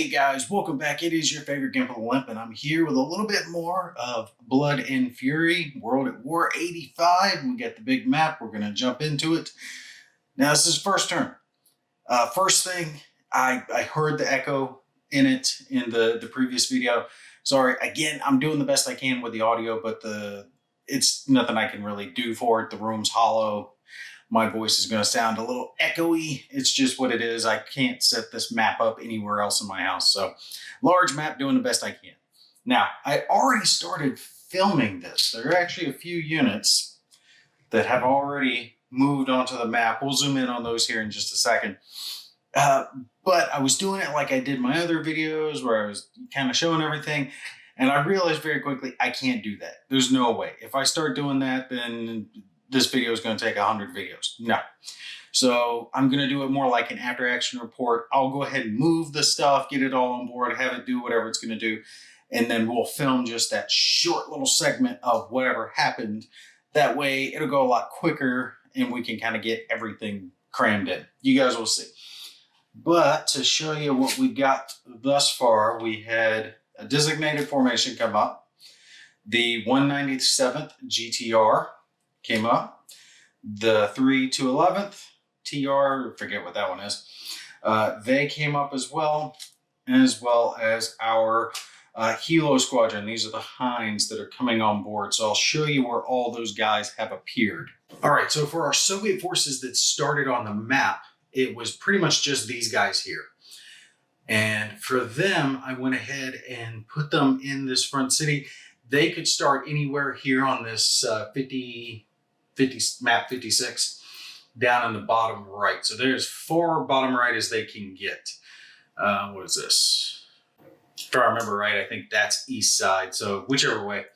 Hey guys, welcome back. It is your favorite Gimp of the Limp, and I'm here with a little bit more of Blood and Fury, World at War 85. We got the big map. We're going to jump into it. Now, this is first turn. First thing, I heard the echo in it in the previous video. Sorry, again, I'm doing the best I can with the audio, but it's nothing I can really do for it. The room's hollow. My voice is going to sound a little echoey. It's just what it is. I can't set this map up anywhere else in my house. So large map, doing the best I can. Now, I already started filming this. There are actually a few units that have already moved onto the map. We'll zoom in on those here in just a second. But I was doing it like I did my other videos where I was kind of showing everything. And I realized very quickly, I can't do that. There's no way. If I start doing that, then this video is going to take 100 videos. No. So I'm going to do it more like an after action report. I'll go ahead and move the stuff, get it all on board, have it do whatever it's going to do. And then we'll film just that short little segment of whatever happened. That way it'll go a lot quicker and we can kind of get everything crammed in. You guys will see. But to show you what we got thus far, we had a designated formation come up. The 197th GTR came up. The 3 to 11th TR, forget what that one is. They came up as well as our Helo Squadron. These are the Hinds that are coming on board. So I'll show you where all those guys have appeared. All right, so for our Soviet forces that started on the map, it was pretty much just these guys here. And for them, I went ahead and put them in this front city. They could start anywhere here on this map 56 down in the bottom right. So there's far bottom right as they can get. What is this? If I remember right, I think that's east side. So whichever way,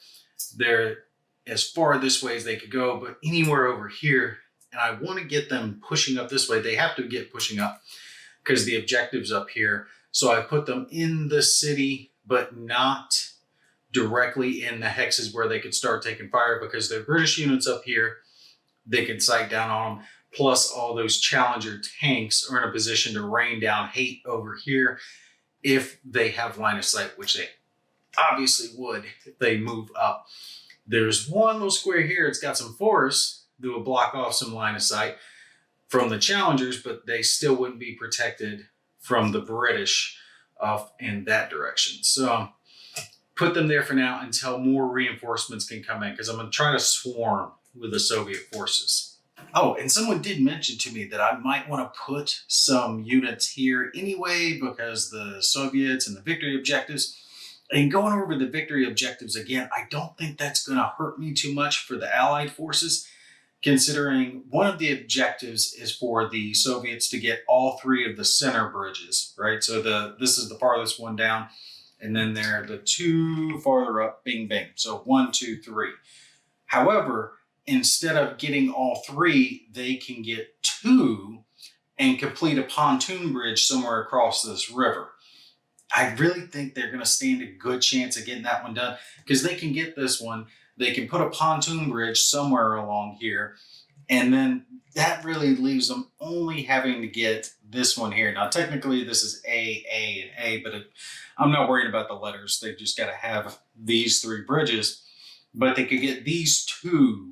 they're as far this way as they could go, but anywhere over here. And I want to get them pushing up this way. They have to get pushing up because the objective's up here. So I put them in the city, but not directly in the hexes where they could start taking fire because they're British units up here. They can sight down on them. Plus all those Challenger tanks are in a position to rain down hate over here if they have line of sight, which they obviously would if they move up. There's one little square here. It's got some forests that will block off some line of sight from the Challengers, but they still wouldn't be protected from the British off in that direction. So put them there for now until more reinforcements can come in because I'm going to try to swarm with the Soviet forces. Oh, and someone did mention to me that I might want to put some units here anyway because the Soviets and the victory objectives. And going over the victory objectives again, I don't think that's going to hurt me too much for the Allied forces, considering one of the objectives is for the Soviets to get all three of the center bridges, right? So this is the farthest one down, and then they're the two farther up, bing, bing. So 1, 2, 3. However, instead of getting all three, they can get 2 and complete a pontoon bridge somewhere across this river. I really think they're going to stand a good chance of getting that one done because they can get this one. They can put a pontoon bridge somewhere along here, and then that really leaves them only having to get this one here. Now, technically, this is A, and A, but I'm not worried about the letters. They've just got to have these 3 bridges, but they could get these 2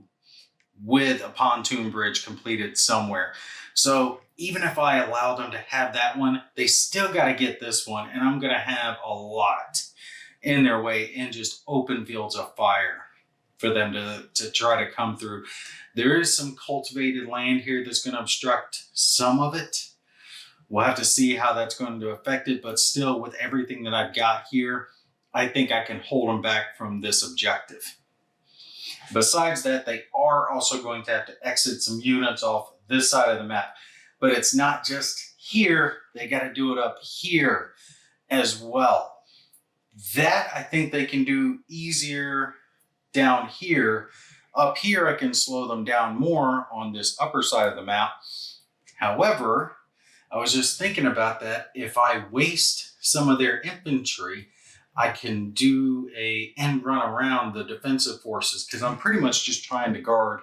with a pontoon bridge completed somewhere. So even if I allow them to have that one, they still got to get this one, and I'm going to have a lot in their way in just open fields of fire for them to try to come through. There is some cultivated land here that's going to obstruct some of it. We'll have to see how that's going to affect it, but still with everything that I've got here, I think I can hold them back from this objective. Besides that, they are also going to have to exit some units off this side of the map. But it's not just here, they got to do it up here as well. That I think they can do easier down here. Up here, I can slow them down more on this upper side of the map. However, I was just thinking about that. If I waste some of their infantry, I can do a end run around the defensive forces because I'm pretty much just trying to guard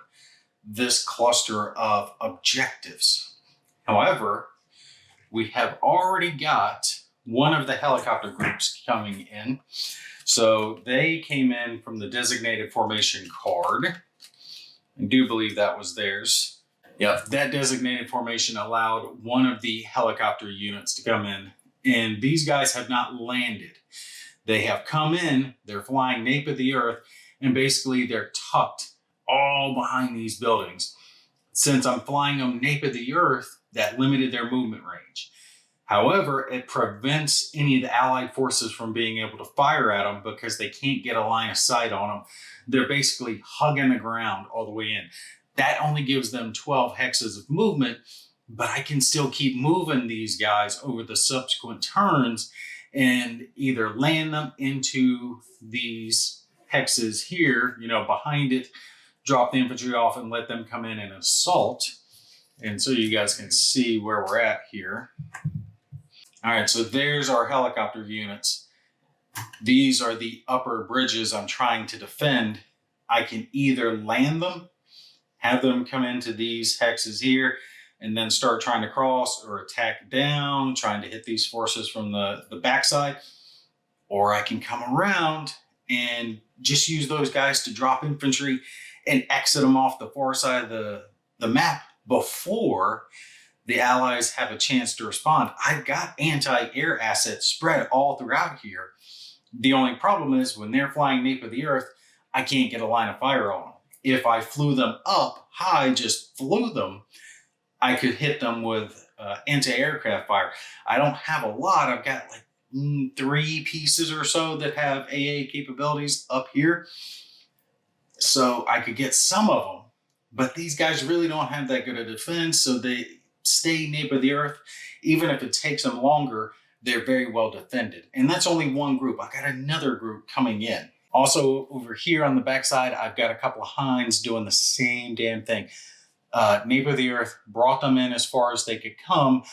this cluster of objectives. However, we have already got one of the helicopter groups coming in. So they came in from the designated formation card. I do believe that was theirs. Yep, that designated formation allowed one of the helicopter units to come in, and these guys have not landed. They have come in, they're flying nape of the earth, and basically they're tucked all behind these buildings. Since I'm flying them nape of the earth, that limited their movement range. However, it prevents any of the Allied forces from being able to fire at them because they can't get a line of sight on them. They're basically hugging the ground all the way in. That only gives them 12 hexes of movement, but I can still keep moving these guys over the subsequent turns and either land them into these hexes here, behind it, drop the infantry off and let them come in and assault. And so you guys can see where we're at here. All right, so there's our helicopter units. These are the upper bridges I'm trying to defend. I can either land them, have them come into these hexes here, and then start trying to cross or attack down, trying to hit these forces from the backside, or I can come around and just use those guys to drop infantry and exit them off the far side of the map before the Allies have a chance to respond. I've got anti-air assets spread all throughout here. The only problem is when they're flying nape of the earth, I can't get a line of fire on them. If I flew them up high, just flew them, I could hit them with anti-aircraft fire. I don't have a lot. I've got like 3 pieces or so that have AA capabilities up here. So I could get some of them, but these guys really don't have that good a defense, so they stay nape of the earth. Even if it takes them longer, they're very well defended. And that's only one group. I got another group coming in. Also over here on the backside, I've got a couple of Hinds doing the same damn thing. Nape of the earth, brought them in as far as they could come,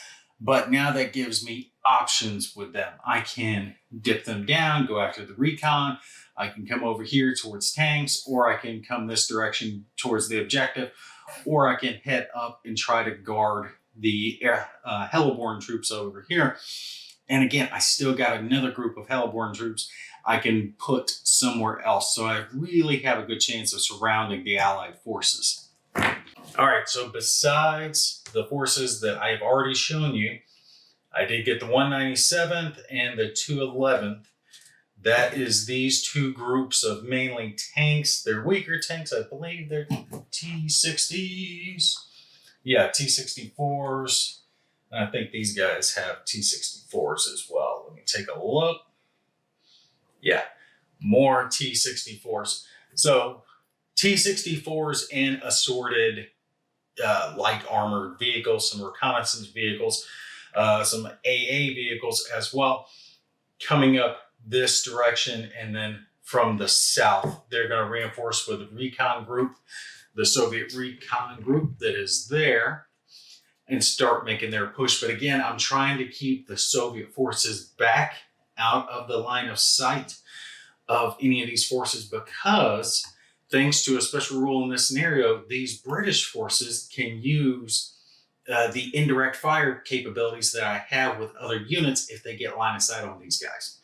but now that gives me options with them. I can dip them down, go after the recon. I can come over here towards tanks, or I can come this direction towards the objective, or I can head up and try to guard the Heliborne troops over here. And again, I still got another group of Heliborne troops I can put somewhere else. So I really have a good chance of surrounding the Allied forces. All right, so besides the forces that I've already shown you, I did get the 197th and the 211th. That is these 2 groups of mainly tanks. They're weaker tanks. I believe they're T-60s. Yeah, T-64s. And I think these guys have T-64s as well. Let me take a look. Yeah, more T-64s. So T-64s and assorted light armored vehicles, some reconnaissance vehicles, some AA vehicles as well, coming up this direction. And then from the south, they're going to reinforce with the recon group, the Soviet recon group that is there, and start making their push. But again, I'm trying to keep the Soviet forces back out of the line of sight of any of these forces, because thanks to a special rule in this scenario, these British forces can use the indirect fire capabilities that I have with other units if they get line of sight on these guys.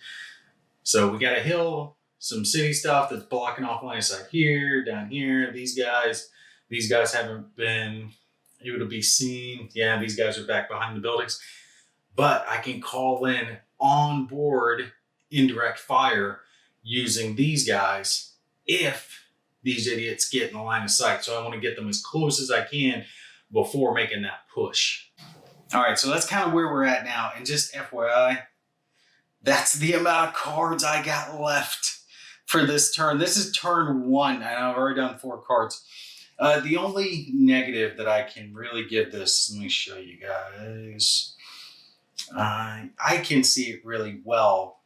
So we got a hill, some city stuff that's blocking off line of sight here, down here. These guys haven't been able to be seen. Yeah, these guys are back behind the buildings. But I can call in on board indirect fire using these guys if these idiots get in the line of sight. So I want to get them as close as I can before making that push. All right, so that's kind of where we're at now. And just FYI, that's the amount of cards I got left for this turn. This is turn 1, and I've already done 4 cards. The only negative that I can really give this, let me show you guys. I can see it really well.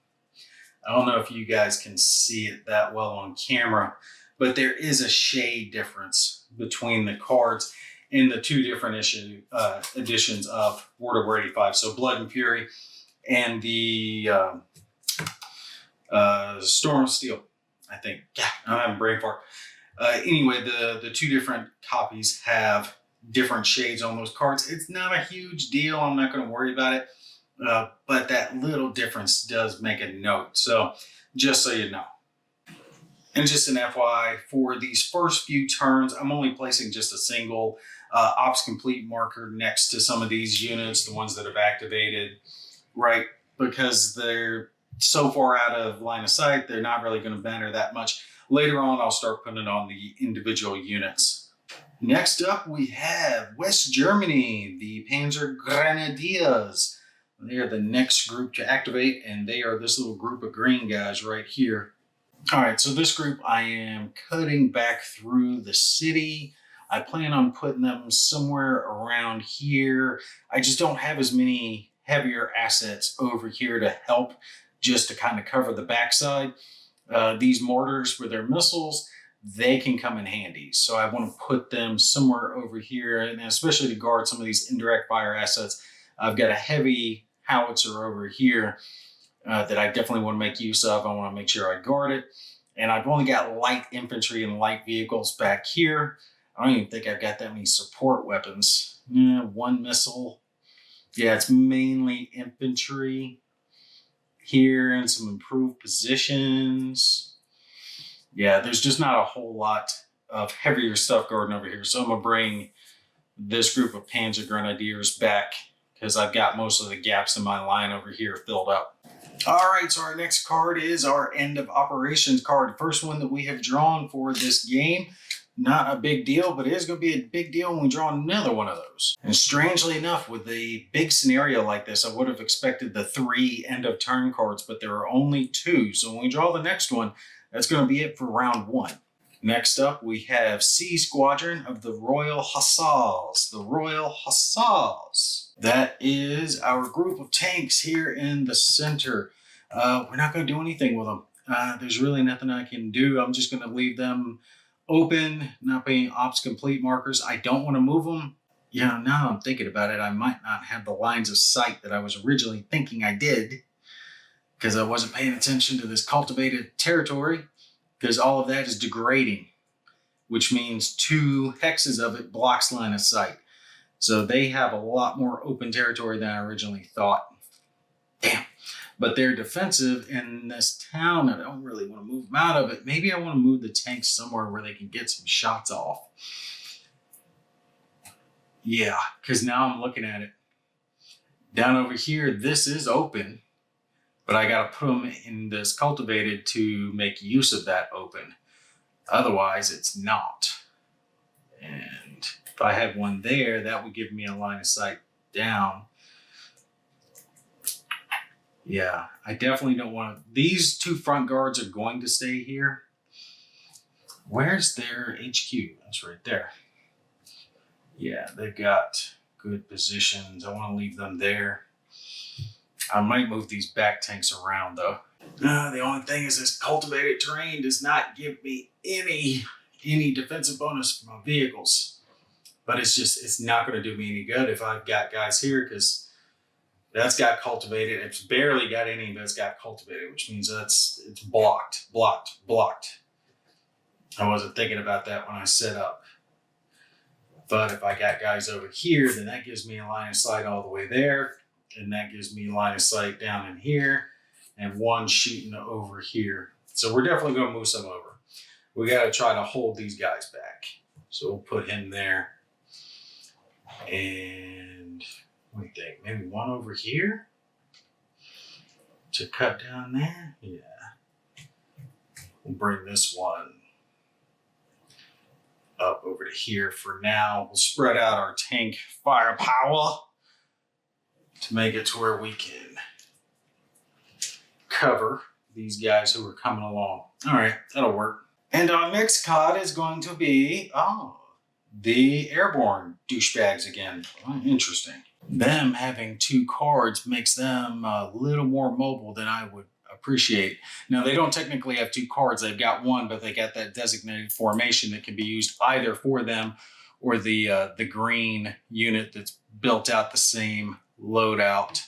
I don't know if you guys can see it that well on camera, but there is a shade difference between the cards in the 2 different editions of World of War 85. So Blood and Fury and the Storm of Steel, I think. Yeah, I'm having a brain fart. Anyway, the 2 different copies have different shades on those cards. It's not a huge deal. I'm not going to worry about it. but that little difference does make a note. So just so you know. And just an FYI, for these first few turns, I'm only placing just a single ops complete marker next to some of these units, the ones that have activated, right? Because they're so far out of line of sight, they're not really going to matter that much. Later on, I'll start putting it on the individual units. Next up, we have West Germany, the Panzer Grenadiers. They are the next group to activate, and they are this little group of green guys right here. All right, so this group, I am cutting back through the city. I plan on putting them somewhere around here. I just don't have as many heavier assets over here to help just to kind of cover the backside. These mortars with their missiles, they can come in handy. So I want to put them somewhere over here, and especially to guard some of these indirect fire assets. I've got a heavy howitzer over here that I definitely want to make use of. I want to make sure I guard it. And I've only got light infantry and light vehicles back here. I don't even think I've got that many support weapons. One missile. Yeah, it's mainly infantry here and some improved positions. Yeah, there's just not a whole lot of heavier stuff guarding over here. So I'm going to bring this group of Panzer Grenadiers back because I've got most of the gaps in my line over here filled up. All right, so our next card is our end of operations card. The first one that we have drawn for this game. Not a big deal, but it is going to be a big deal when we draw another one of those. And strangely enough, with a big scenario like this, I would have expected the 3 end of turn cards, but there are only 2. So when we draw the next one, that's going to be it for round 1. Next up, we have C Squadron of the Royal Hussars. The Royal Hussars. That is our group of tanks here in the center. We're not going to do anything with them. There's really nothing I can do. I'm just going to leave them open, not being ops complete markers. I don't want to move them. Yeah, now I'm thinking about it, I might not have the lines of sight that I was originally thinking I did because I wasn't paying attention to this cultivated territory, because all of that is degrading, which means 2 hexes of it blocks line of sight. So they have a lot more open territory than I originally thought. Damn. But they're defensive in this town. I don't really want to move them out of it. Maybe I want to move the tanks somewhere where they can get some shots off. Yeah, because now I'm looking at it. Down over here, this is open, but I got to put them in this cultivated to make use of that open. Otherwise, it's not. And if I had one there, that would give me a line of sight down. Yeah, I definitely don't want to. These 2 front guards are going to stay here. Where's their HQ? That's right there. Yeah, they've got good positions. I want to leave them there. I might move these back tanks around, though. The only thing is this cultivated terrain does not give me any defensive bonus for my vehicles. But it's not going to do me any good if I've got guys here, because that's got cultivated. It's barely got any, but it's got cultivated, which means it's blocked. I wasn't thinking about that when I set up. But if I got guys over here, then that gives me a line of sight all the way there. And that gives me a line of sight down in here. And 1 shooting over here. So we're definitely going to move some over. We got to try to hold these guys back. So we'll put him there. And what do you think? Maybe 1 over here to cut down there? Yeah. We'll bring this one up over to here for now. We'll spread out our tank firepower to make it to where we can cover these guys who are coming along. All right, that'll work. And our next card is going to be, the Airborne Douchebags again. Interesting. Them having 2 cards makes them a little more mobile than I would appreciate. Now, they don't technically have 2 cards. They've got 1, but they got that designated formation that can be used either for them or the green unit that's built out the same loadout.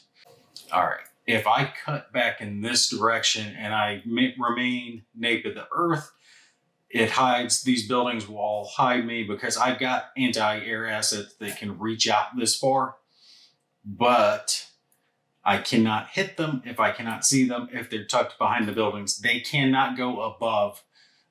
All right. If I cut back in this direction and I remain naked to the earth, it hides, these buildings will all hide me because I've got anti-air assets that can reach out this far. But I cannot hit them if I cannot see them. If they're tucked behind the buildings, they cannot go above.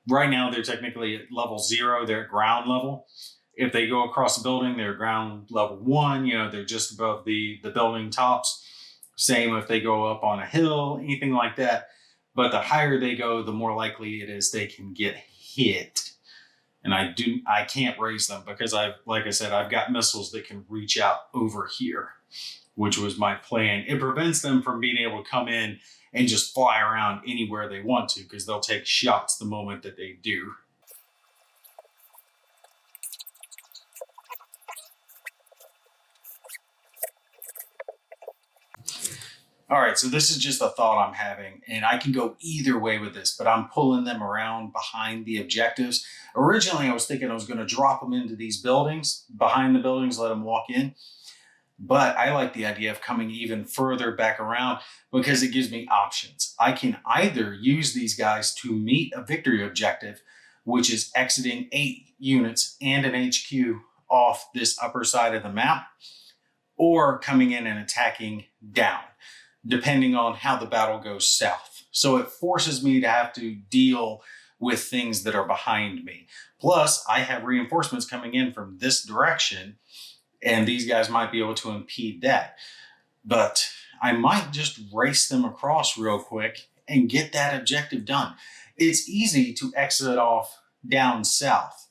Right now, they're technically at level 0. They're at ground level. If they go across the building, they're ground level 1. You know, they're just above the building tops. Same if they go up on a hill, anything like that. But the higher they go, the more likely it is they can get hit. And I can't raise them because like I said, I've got missiles that can reach out over here, which was my plan. It prevents them from being able to come in and just fly around anywhere they want to, because they'll take shots the moment that they do. All right, so this is just a thought I'm having, and I can go either way with this, but I'm pulling them around behind the objectives. Originally, I was thinking I was going to drop them into these buildings, behind the buildings, let them walk in. But I like the idea of coming even further back around because it gives me options. I can either use these guys to meet a victory objective, which is exiting 8 units and an HQ off this upper side of the map, or coming in and attacking down, depending on how the battle goes south. So it forces me to have to deal with things that are behind me. Plus, I have reinforcements coming in from this direction, and these guys might be able to impede that. But I might just race them across real quick and get that objective done. It's easy to exit off down south.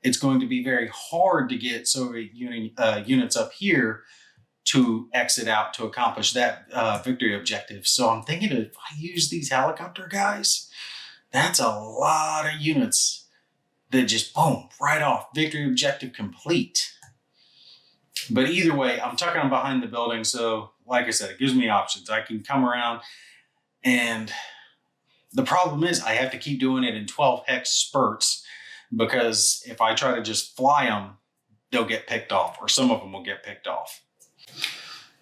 It's going to be very hard to get Soviet units up here to exit out to accomplish that victory objective. So I'm thinking if I use these helicopter guys, that's a lot of units that just boom, right off, victory objective complete. But either way, I'm tucking them behind the building. So like I said, it gives me options. I can come around, and the problem is I have to keep doing it in 12 hex spurts, because if I try to just fly them, they'll get picked off, or some of them will get picked off.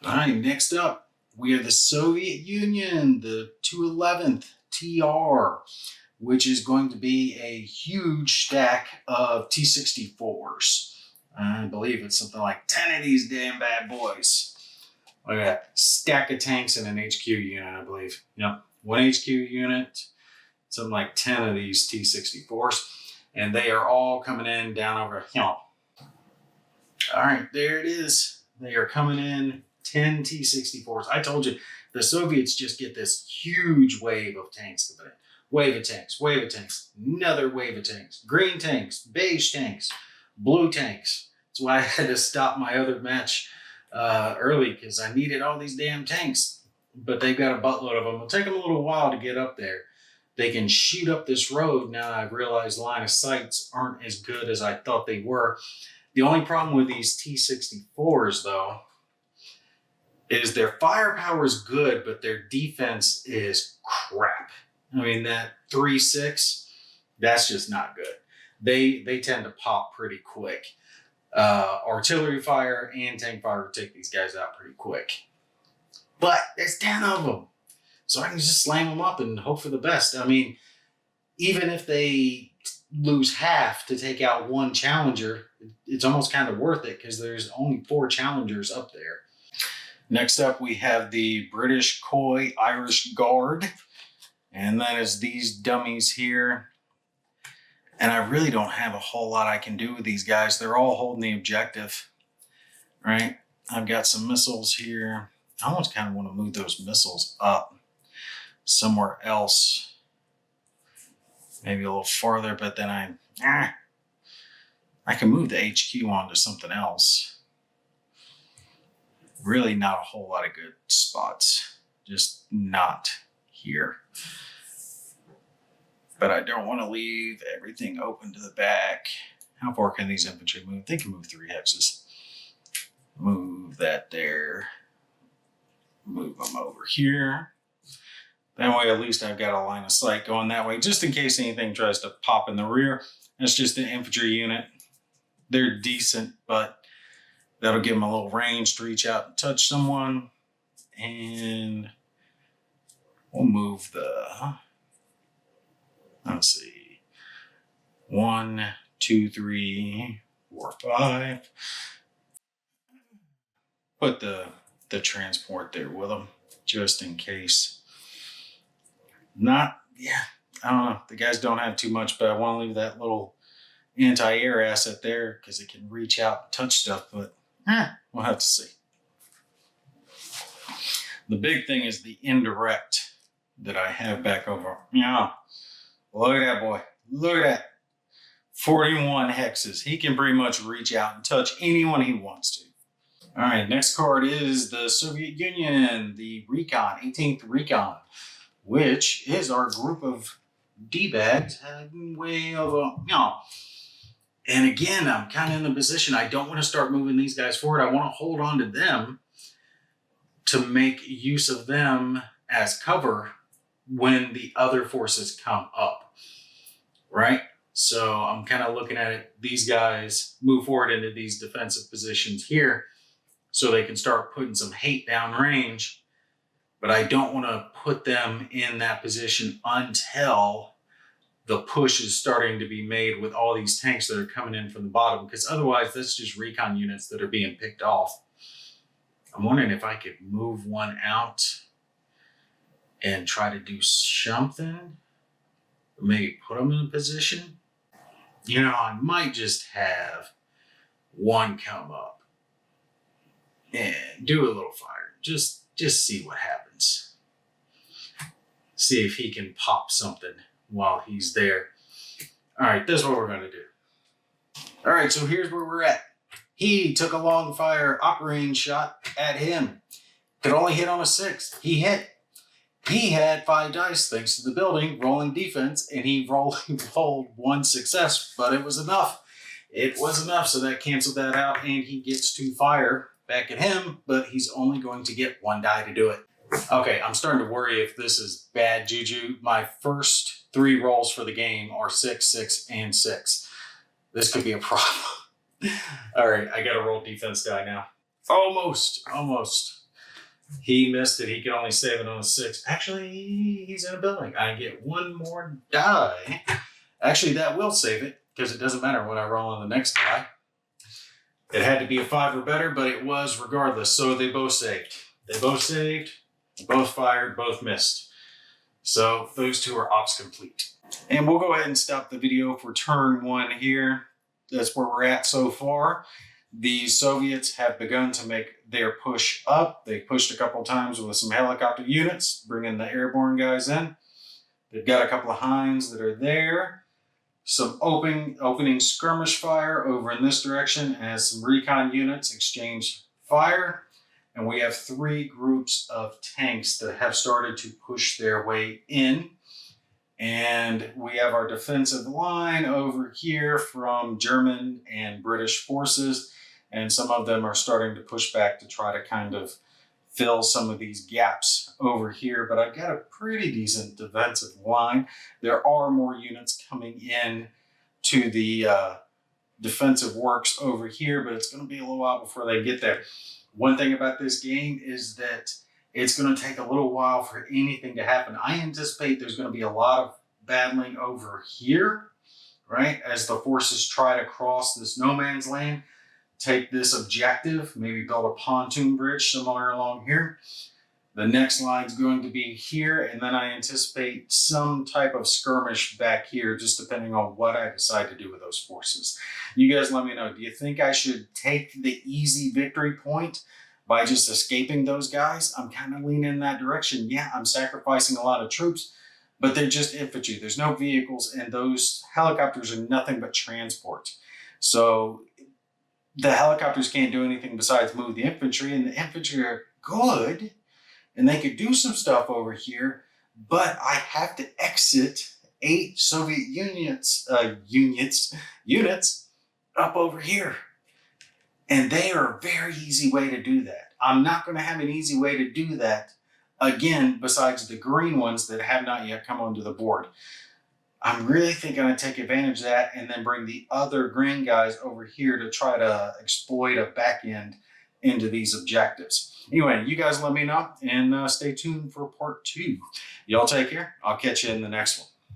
All right, next up, we have the Soviet Union, the 211th TR, which is going to be a huge stack of T-64s. I believe it's something like 10 of these damn bad boys. Look at that, stack of tanks and an HQ unit, I believe. Yep, 1 HQ unit, something like 10 of these T-64s. And they are all coming in down over here. All right, there it is. They are coming in 10 T-64s. I told you, the Soviets just get this huge wave of tanks. Wave of tanks, wave of tanks, another wave of tanks, green tanks, beige tanks, blue tanks. That's why I had to stop my other match early, because I needed all these damn tanks. But they've got a buttload of them. It'll take them a little while to get up there. They can shoot up this road. Now I've realized line of sights aren't as good as I thought they were. The only problem with these T-64s, though, is their firepower is good, but their defense is crap. I mean, that 3.6, that's just not good. They tend to pop pretty quick. Artillery fire and tank fire will take these guys out pretty quick. But there's 10 of them. So I can just slam them up and hope for the best. I mean, even if they lose half to take out one Challenger, it's almost kind of worth it, because there's only 4 Challengers up there. Next up, we have the British Coy Irish Guard. And that is these dummies here. And I really don't have a whole lot I can do with these guys. They're all holding the objective, right? I've got some missiles here. I almost kind of want to move those missiles up somewhere else. Maybe a little farther, but then I can move the HQ onto something else. Really not a whole lot of good spots. Just not here. But I don't want to leave everything open to the back. How far can these infantry move? They can move 3 hexes. Move that there. Move them over here. That way at least I've got a line of sight going that way, just in case anything tries to pop in the rear. That's just an infantry unit. They're decent, but that'll give them a little range to reach out and touch someone. And we'll move the... Let's see. 1, 2, 3, 4, 5. Put the transport there with them. just in case. I don't know. The guys don't have too much, but I want to leave that little anti-air asset there because it can reach out and touch stuff, but we'll have to see. The big thing is the indirect that I have back over. Yeah, look at that boy. Look at that. 41 hexes. He can pretty much reach out and touch anyone he wants to. All right, next card is the Soviet Union, the Recon, 18th Recon, which is our group of D-bags way over. And again, I'm kind of in the position, I don't want to start moving these guys forward. I want to hold on to them to make use of them as cover when the other forces come up, right? So I'm kind of looking at it. These guys move forward into these defensive positions here so they can start putting some hate downrange, but I don't want to put them in that position until the push is starting to be made with all these tanks that are coming in from the bottom, because otherwise that's just recon units that are being picked off. I'm wondering if I could move one out and try to do something, maybe put them in a position. You know, I might just have one come up and do a little fire. Just see what happens. See if he can pop something while he's there. All right, this is what we're going to do. All right, so here's where we're at. He took a long fire operating shot at him. Could only hit on a 6. He hit. He had 5 dice thanks to the building, rolling defense, and he rolled 1 success, but it was enough. It was enough, so that canceled that out, and he gets to fire back at him, but he's only going to get 1 die to do it. Okay, I'm starting to worry if this is bad juju. My first 3 rolls for the game are 6, 6, and 6. This could be a problem. All right, I got to roll defense die now. Almost. He missed it. He could only save it on a 6. Actually, he's in a building. I get 1 more die. Actually, that will save it because it doesn't matter what I roll on the next die. It had to be a 5 or better, but it was regardless. So they both saved. Both fired, both missed. So those 2 are ops complete. And we'll go ahead and stop the video for turn 1 here. That's where we're at so far. The Soviets have begun to make their push up. They pushed a couple times with some helicopter units, bringing the airborne guys in. They've got a couple of Hinds that are there. Some opening skirmish fire over in this direction as some recon units exchange fire. And we have 3 groups of tanks that have started to push their way in. And we have our defensive line over here from German and British forces. And some of them are starting to push back to try to kind of fill some of these gaps over here. But I've got a pretty decent defensive line. There are more units coming in to the defensive works over here, but it's going to be a little while before they get there. One thing about this game is that it's going to take a little while for anything to happen. I anticipate there's going to be a lot of battling over here, right? As the forces try to cross this no man's land, take this objective, maybe build a pontoon bridge somewhere along here. The next line's going to be here, and then I anticipate some type of skirmish back here, just depending on what I decide to do with those forces. You guys let me know. Do you think I should take the easy victory point by just escaping those guys? I'm kind of leaning in that direction. Yeah, I'm sacrificing a lot of troops, but they're just infantry. There's no vehicles, and those helicopters are nothing but transport. So the helicopters can't do anything besides move the infantry, and the infantry are good, and they could do some stuff over here, but I have to exit 8 Soviet units up over here. And they are a very easy way to do that. I'm not going to have an easy way to do that again, besides the green ones that have not yet come onto the board. I'm really thinking I take advantage of that and then bring the other green guys over here to try to exploit a back end into these objectives. Anyway, you guys let me know and stay tuned for part 2. Y'all take care. I'll catch you in the next one.